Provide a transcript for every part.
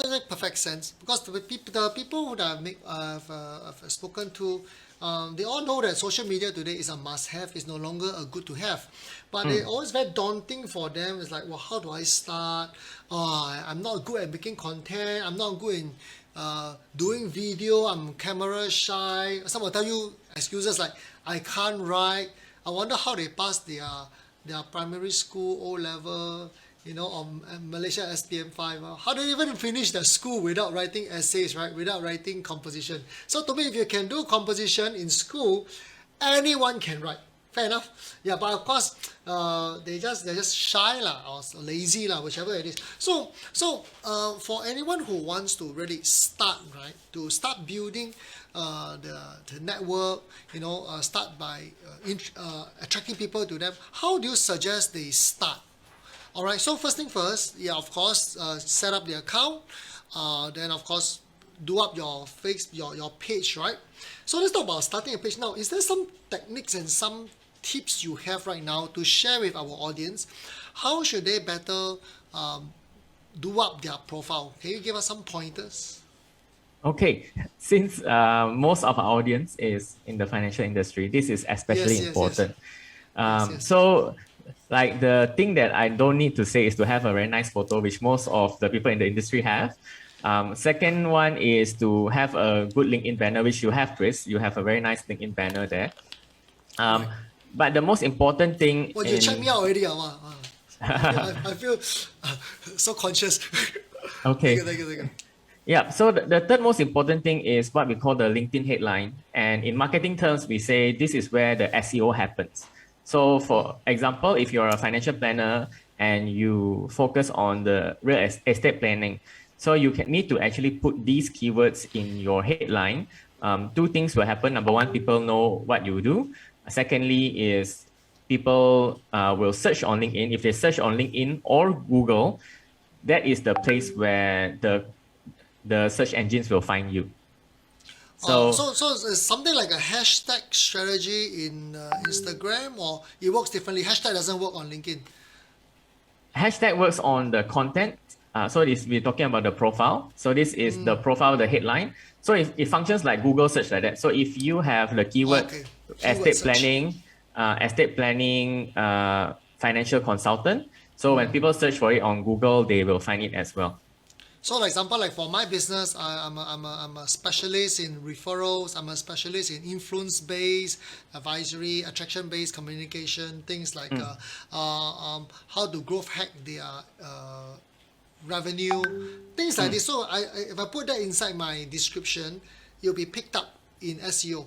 makes perfect sense because the people that I've spoken to, they all know that social media today is a must-have. It's no longer a good to have, but it's always very daunting for them. It's like, well, how do I start? I'm not good at making content. I'm not good in doing video. I'm camera shy. Some will tell you excuses like I can't write. I wonder how they pass their primary school O level, or Malaysia SPM5. How do you even finish the school without writing essays, right? Without writing composition. So to me, if you can do composition in school, anyone can write. Fair enough. Yeah, but of course, they're just shy lah, or lazy lah, whichever it is. So for anyone who wants to really start, right, to start building the network, start by attracting people to them, how do you suggest they start? All right, so first thing first, yeah, of course, set up the account. Then, of course, do up your page, right? So let's talk about starting a page now. Is there some techniques and some tips you have right now to share with our audience? How should they better do up their profile? Can you give us some pointers? Okay, since most of our audience is in the financial industry, this is especially important. Yes. So, like the thing that I don't need to say is to have a very nice photo, which most of the people in the industry have. Second one is to have a good LinkedIn banner, which you have, Chris. You have a very nice LinkedIn banner there. But the most important thing... Well, you checked me out already. I feel so conscious. Okay. Thank you. Yeah, so the third most important thing is what we call the LinkedIn headline. And in marketing terms, we say this is where the SEO happens. So for example, if you're a financial planner and you focus on the real estate planning, so you need to actually put these keywords in your headline. Two things will happen. Number one, people know what you do. Secondly is people will search on LinkedIn. If they search on LinkedIn or Google, that is the place where the search engines will find you. So it's something like a hashtag strategy in Instagram, or it works differently? Hashtag doesn't work on LinkedIn. Hashtag works on the content. So we're talking about the profile. So this is the profile, the headline. So it functions like Google search like that. So if you have the keyword, estate planning, financial consultant. So when people search for it on Google, they will find it as well. So, for example, like for my business, I'm a specialist in referrals. I'm a specialist in influence-based advisory, attraction-based communication, things like how to growth hack their revenue, things like this. So, if I put that inside my description, it'll be picked up in SEO.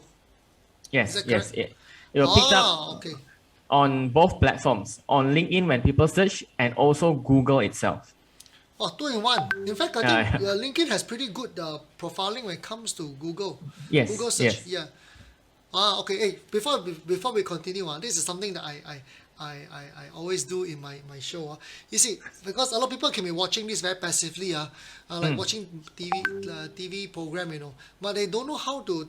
Yes, it will pick up on both platforms, on LinkedIn when people search, and also Google itself. Oh, 2-in-1. In fact, I think LinkedIn has pretty good profiling when it comes to Google. Yes. Google search. Yes. Yeah. Okay. Hey, before we continue, this is something that I always do in my show. You see, because a lot of people can be watching this very passively, like watching TV program, but they don't know how to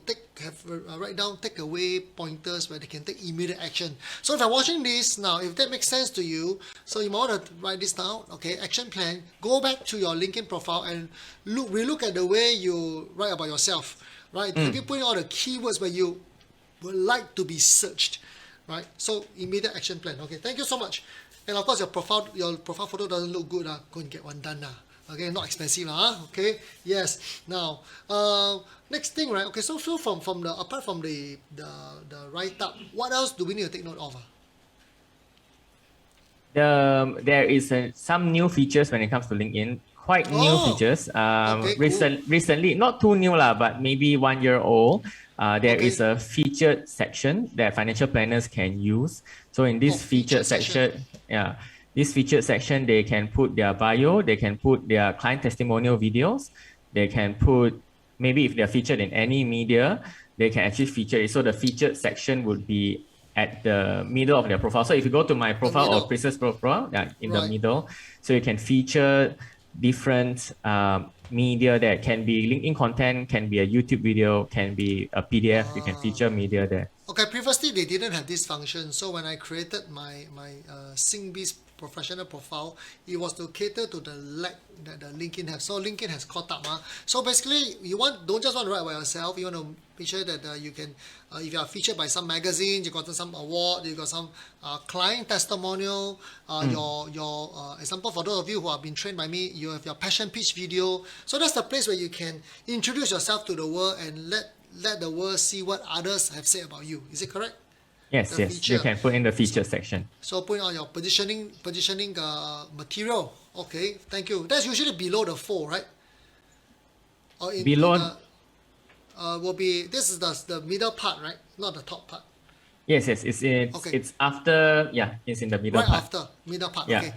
write down, take away pointers where they can take immediate action. So if you're watching this now, if that makes sense to you, so you might want to write this down. Okay, action plan. Go back to your LinkedIn profile and relook at the way you write about yourself. Right? Have you put in all the keywords where you would like to be searched? Right, so immediate action plan. Okay, thank you so much. And of course, your profile photo doesn't look good. Go and get one done. Okay, not expensive. Okay, yes. Now, next thing, right? Okay, so from the apart from the write up, what else do we need to take note of? There is some new features when it comes to LinkedIn. Quite new features. Recently, not too new but maybe 1 year old. There is a featured section that financial planners can use. So in this featured section, they can put their bio, they can put their client testimonial videos, they can put, maybe if they're featured in any media, they can actually feature it. So the featured section would be at the middle of their profile. So if you go to my profile or Chris's profile, the middle, so you can feature different media that can be LinkedIn content, can be a YouTube video, can be a PDF. You can feature media there. Okay, previously they didn't have this function. So when I created my SingBiz professional profile, it was to cater to the lack that the LinkedIn has. So LinkedIn has caught up. So basically, don't just want to write about yourself. You want to make sure that you can, if you are featured by some magazine, you got some award, you got some client testimonial. Your example, for those of you who have been trained by me, you have your passion pitch video. So that's the place where you can introduce yourself to the world and let the world see what others have said about you. Is it correct? Yes, The yes. feature. You can put in the feature section. So put on your positioning material. Okay, thank you. That's usually below the 4, right? Or Below- will be, this is the middle part, right? Not the top part. Yes, yes. It's Okay. it's after, yeah, it's in the middle Right part. after middle part. Yeah. Okay.